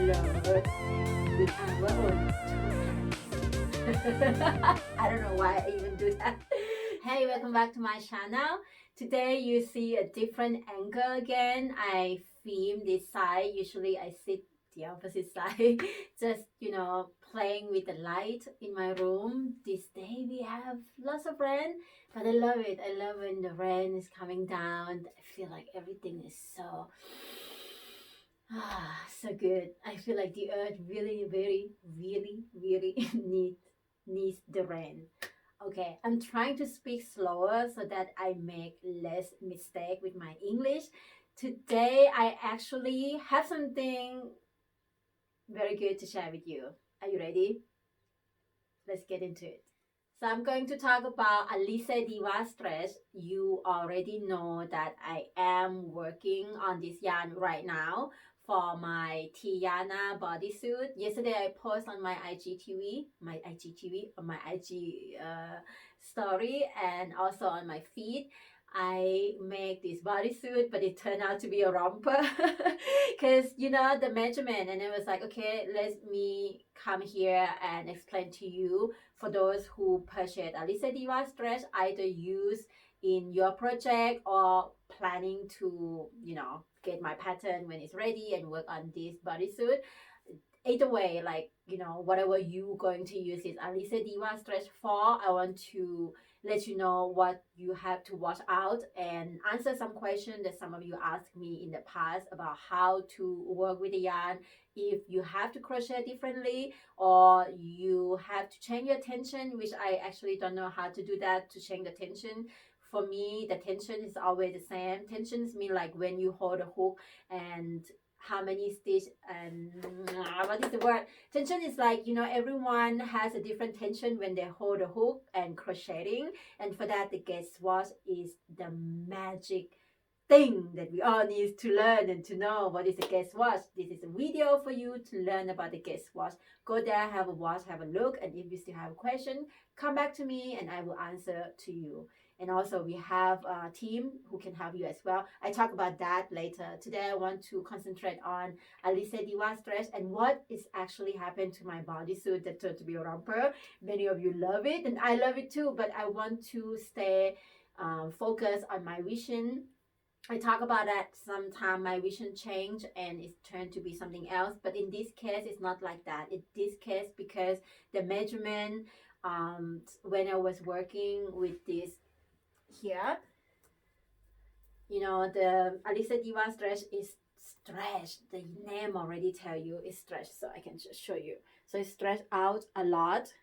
load with our own 2 hands. I don't know why I even do that. Hey, welcome back to my channel. Today you see a different angle again. I film this side. Usually I sit the opposite side, just playing with the light in my room. This day we have lots of rain, but I love it. I love when the rain is coming down. I feel like everything is so so good. I feel like the earth really, very, really, really needs the rain. Okay, I'm trying to speak slower so that I make less mistake with my English. Today I actually have something very good to share with you. Are you ready? Let's get into it. So I'm going to talk about Alize Diva Stretch. You already know that I am working on this yarn right now for my Tiana bodysuit. Yesterday I posted on my IG story, and also on my feed. I make this bodysuit, but it turned out to be a romper because the measurement, and it was like, okay, let me come here and explain to you for those who purchase Alize Diva Stretch, either use in your project or planning to get my pattern when it's ready and work on this bodysuit. Either way, like whatever you going to use this Alize Diva Stretch for, I want to let you know what you have to watch out and answer some questions that some of you asked me in the past about how to work with the yarn, if you have to crochet differently or you have to change your tension, which I actually don't know how to do that, to change the tension. For me, the tension is always the same. Tensions mean like when you hold a hook and how many stitch, and what is the word? Tension is like, everyone has a different tension when they hold a hook and crocheting. And for that, the guess wash is the magic thing that we all need to learn and to know what is a guess wash. This is a video for you to learn about the guess wash. Go there, have a watch, have a look, and if you still have a question, come back to me and I will answer to you. And also we have a team who can help you as well. I talk about that later. Today I want to concentrate on Alize Diva Stretch and what is actually happened to my bodysuit that turned to be a romper. Many of you love it and I love it too, but I want to stay focused on my vision. I talk about that sometime my vision changed and it's turned to be something else, but in this case it's not like that. In this case, because the measurement, when I was working with this here, the Alize Diva Stretch is stretched. The name already tell you it's stretched, so I can just show you. So it's stretched out a lot,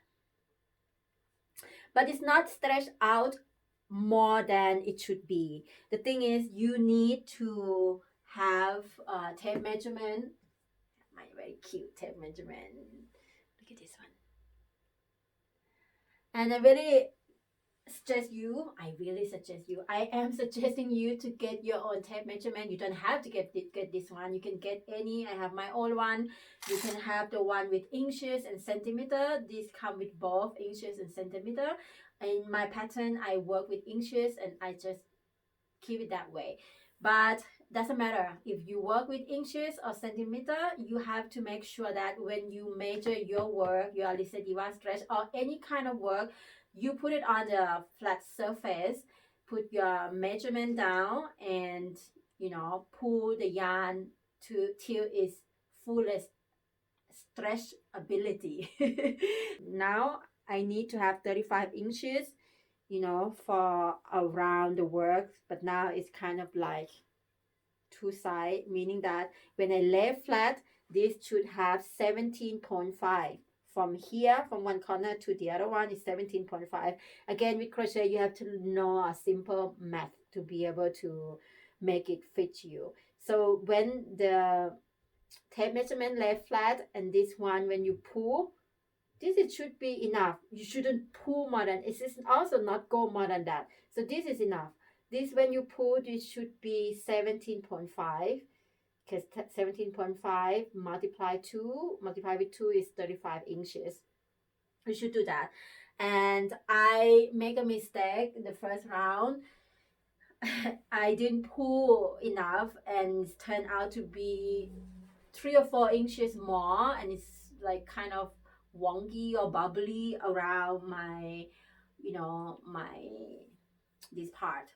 but it's not stretched out more than it should be. The thing is, you need to have a tape measurement. My very cute tape measurement. Look at this one. And I really I am suggesting you to get your own tape measurement. You don't have to get this one. You can get any. I have my own one. You can have the one with inches and centimeter. These come with both inches and centimeter. In my pattern, I work with inches and I just keep it that way. But doesn't matter if you work with inches or centimeter, you have to make sure that when you measure your work, your Alize Diva Stretch or any kind of work, you put it on the flat surface, put your measurement down and pull the yarn till its fullest stretch ability. Now I need to have 35 inches for around the work, but now it's kind of like two sides, meaning that when I lay flat, this should have 17.5. From here, from one corner to the other one is 17.5. Again, with crochet, you have to know a simple math to be able to make it fit you. So when the tape measurement lay flat and this one, when you pull, this should be enough. You shouldn't pull more than, it is also not go more than that. So this is enough. This, when you pull, this should be 17.5, because 17.5 multiply with 2 is 35 inches. You should do that. And I make a mistake in the first round. I didn't pull enough and it turned out to be 3 or 4 inches more, and it's like kind of wonky or bubbly around my, my this part,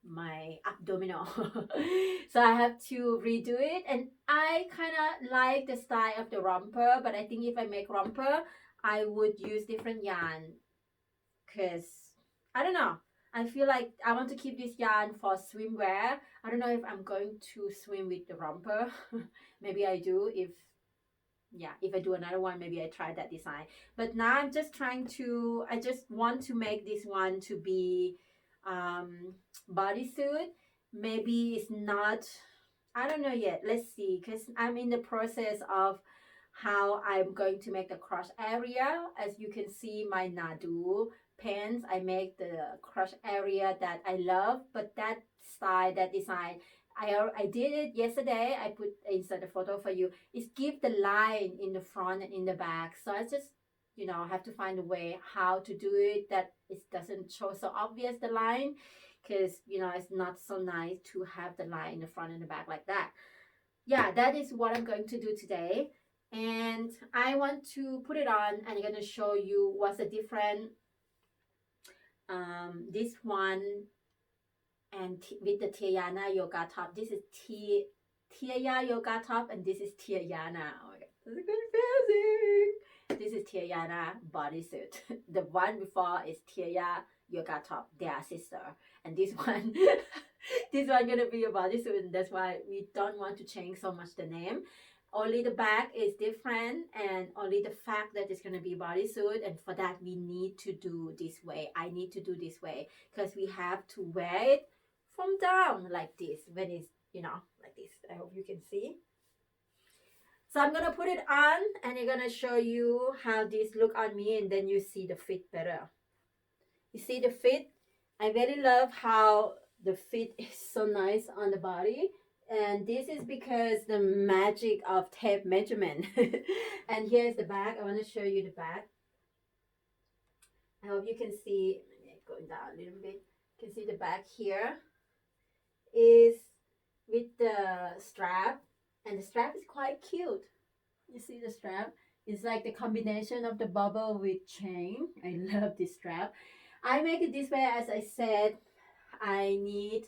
my abdominal. So I have to redo it, and I kind of like the style of the romper, but I think if I make romper, I would use different yarn, because I don't know, I feel like I want to keep this yarn for swimwear. I don't know if I'm going to swim with the romper. Maybe I do. If yeah, if I do another one, maybe I try that design. But now I'm just trying to, I just want to make this one to be bodysuit. Maybe it's not, I don't know yet. Let's see, because I'm in the process of how I'm going to make the crotch area. As you can see, my Nadu pants, I make the crotch area that I love, but that style, that design, I did it yesterday. I put insert a photo for you. It's give the line in the front and in the back. So I just, have to find a way how to do it that it doesn't show so obvious the line, because it's not so nice to have the line in the front and the back like that. Yeah, that is what I'm going to do today. And I want to put it on, and I'm going to show you what's the different this one and with the Tiana yoga top. This is Tiaya yoga top, and this is Tiana. Oh my god, this is confusing. This is Tiana bodysuit. The one before is Tiaya yoga top. They are sister, and this one, this one gonna be a bodysuit, and that's why we don't want to change so much the name. Only the back is different, and only the fact that it's going to be bodysuit, and for that we need to do this way. I need to do this way because we have to wear it from down like this when it's, like this. I hope you can see. So I'm going to put it on, and I'm going to show you how this look on me, and then you see the fit better. You see the fit? I really love how the fit is so nice on the body. And this is because the magic of tape measurement. And here's the back. I want to show you the back. I hope you can see, going down a little bit. You can see the back here is with the strap, and the strap is quite cute. You see the strap? It's like the combination of the bubble with chain. I love this strap. I make it this way, as I said. I need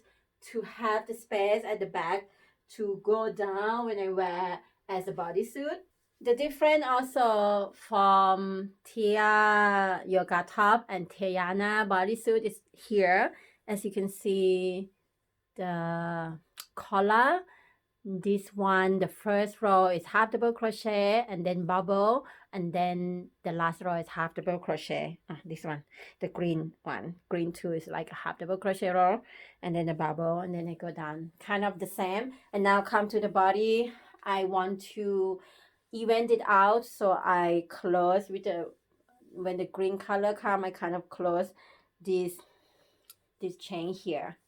to have the space at the back to go down when I wear as a bodysuit. The difference also from Tia yoga top and Tiana bodysuit is here. As you can see, the collar. This one, the first row is half double crochet and then bubble, and then the last row is half double crochet. This one, the green one, green 2 is like a half double crochet row, and then the bubble, and then I go down, kind of the same. And now come to the body. I want to even it out, so I close with the, when the green color come, I kind of close this chain here.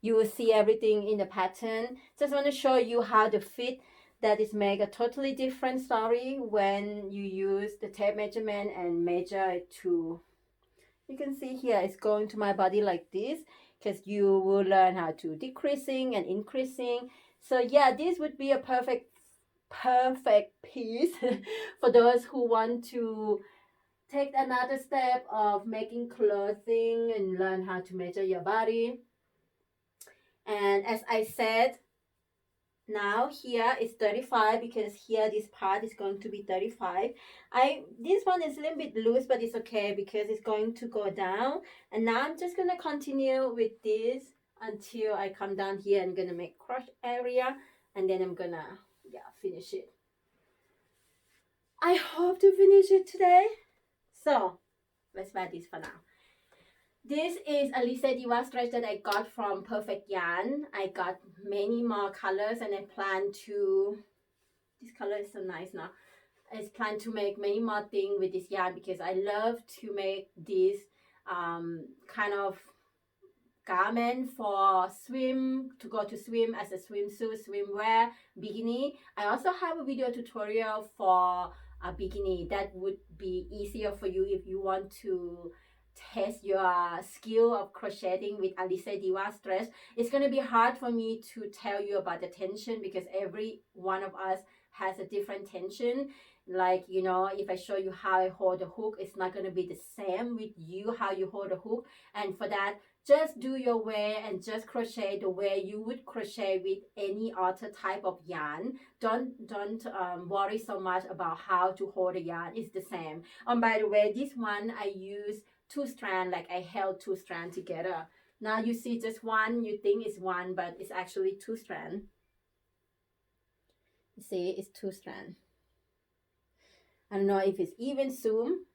You will see everything in the pattern. Just want to show you how the fit that is make a totally different story when you use the tape measurement and measure it to, you can see here it's going to my body like this, because you will learn how to decreasing and increasing. So yeah, this would be a perfect piece for those who want to take another step of making clothing and learn how to measure your body. And as I said, now here is 35, because here this part is going to be 35. This one is a little bit loose, but it's okay because it's going to go down. And now I'm just going to continue with this until I come down here. I'm going to make crotch area, and then I'm going to finish it. I hope to finish it today. So let's wear this for now. This is Alize Diva Stretch that I got from Perfect Yarn. I got many more colors, and I plan to, this color is so nice now. I plan to make many more things with this yarn, because I love to make this kind of garment for swim, to go to swim as a swimsuit, swimwear, bikini. I also have a video tutorial for a bikini that would be easier for you if you want to test your skill of crocheting with Alize Diva Stretch. It's going to be hard for me to tell you about the tension because every one of us has a different tension. Like, you know, if I show you how I hold the hook, it's not going to be the same with you, how you hold the hook. And for that, just do your way and just crochet the way you would crochet with any other type of yarn. Don't worry so much about how to hold the yarn. It's the same. And by the way, this one I use two strand, like I held two strand together. Now you see just one, you think it's one, but it's actually two strand. You see, it's two strand. I don't know if it's even zoom.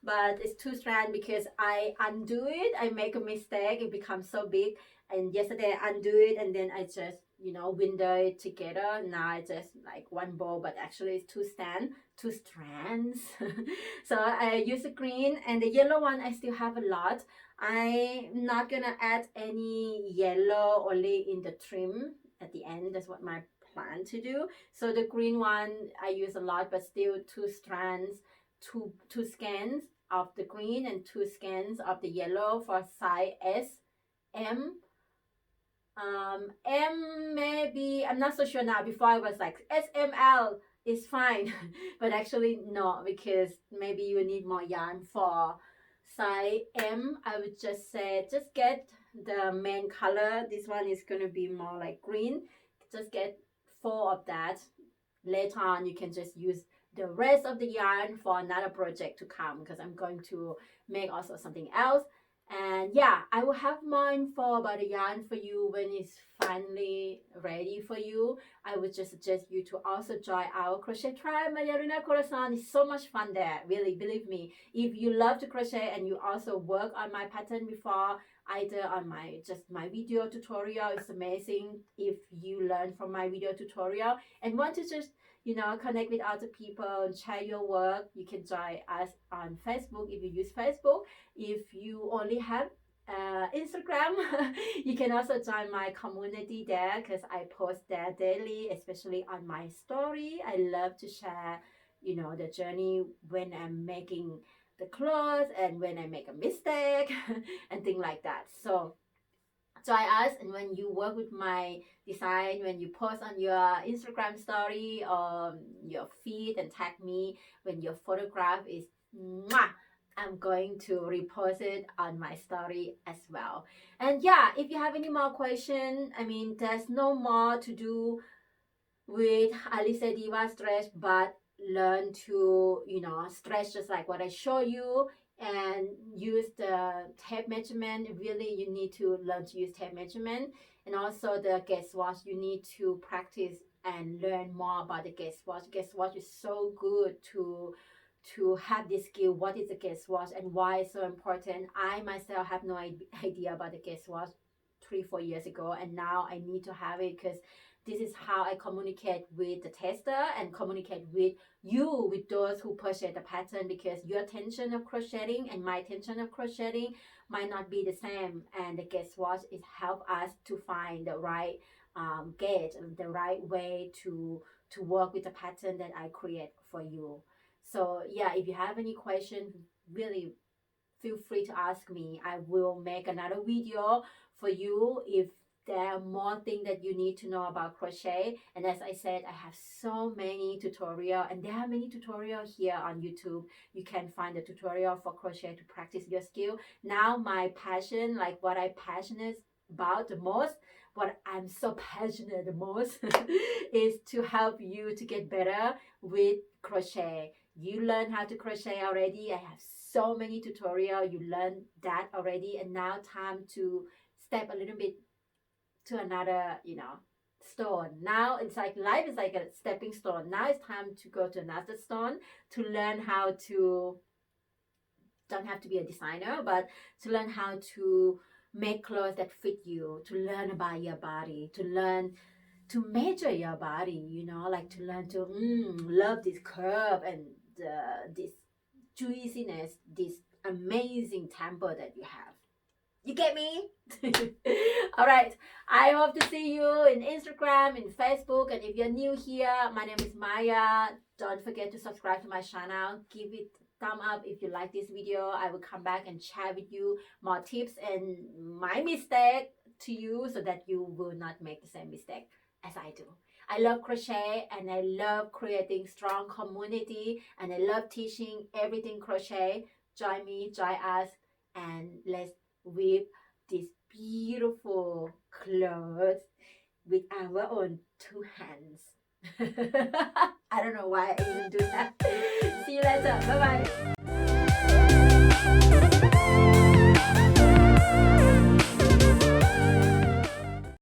But it's two strand because I undo it, I make a mistake, it becomes so big, and yesterday I undo it and then I just, you know, window it together. Now it's just like one bow, but actually it's two strands. So I use the green, and the yellow one I still have a lot. I'm not gonna add any yellow, only in the trim at the end. That's what my plan to do. So the green one I use a lot, but still two strands, two skeins of the green and two skeins of the yellow for size S, M. M maybe, I'm not so sure now. Before I was like SML is fine, but actually no, because maybe you need more yarn for size M. I would just say just get the main color. This one is going to be more like green. Just get 4 of that. Later on you can just use the rest of the yarn for another project to come, because I'm going to make also something else. And yeah, I will have more info about the yarn for you when it's finally ready for you. I would just suggest you to also join our crochet tribe, Mariarina Corazon. It's so much fun there, really, believe me. If you love to crochet and you also work on my pattern before, either on my video tutorial, it's amazing. If you learn from my video tutorial and want to just, you know, connect with other people and share your work, you can join us on Facebook if you use Facebook. If you only have Instagram, you can also join my community there, because I post there daily, especially on my story. I love to share, you know, the journey when I'm making the clothes and when I make a mistake and things like that. So join us, and when you work with my design, when you post on your Instagram story or your feed and tag me when your photograph is mwah, I'm going to repost it on my story as well. And yeah, if you have any more questions, I mean, there's no more to do with Alize Diva Stretch, but learn to, you know, stretch just like what I show you, and use the tape measurement. Really, you need to learn to use tape measurement, and also the guess watch. You need to practice and learn more about the guess watch. Guess watch is so good to have this skill. What is a guess watch and why it's so important? I myself have no idea about the guess watch 3-4 years ago, and now I need to have it, because this is how I communicate with the tester and communicate with you, with those who purchase the pattern, because your tension of crocheting and my tension of crocheting might not be the same. And the guess watch is help us to find the right gauge, the right way to work with the pattern that I create for you. So yeah, if you have any questions, really feel free to ask me. I will make another video for you if there are more things that you need to know about crochet. And as I said, I have so many tutorials, and there are many tutorials here on YouTube. You can find a tutorial for crochet to practice your skill. Now my passion, like what I'm passionate about the most, what I'm so passionate the most is to help you to get better with crochet. You learn how to crochet already. I have so many tutorials. You learn that already, and now time to step a little bit to another, you know, stone. Now it's like life is like a stepping stone. Now it's time to go to another stone to learn how to, don't have to be a designer, but to learn how to make clothes that fit you, to learn about your body, to learn to measure your body, you know, like to learn to love this curve and this juiciness, this amazing tempo that you have. You get me? All right. I hope to see you in Instagram, in Facebook. And if you're new here, my name is Maya. Don't forget to subscribe to my channel. Give it thumb up if you like this video. I will come back and share with you more tips and my mistake to you so that you will not make the same mistake as I do. I love crochet and I love creating strong community and I love teaching everything crochet. Join me, join us, and let's weave this beautiful clothes with our own two hands. I don't know why I even do that. See you later. Bye bye.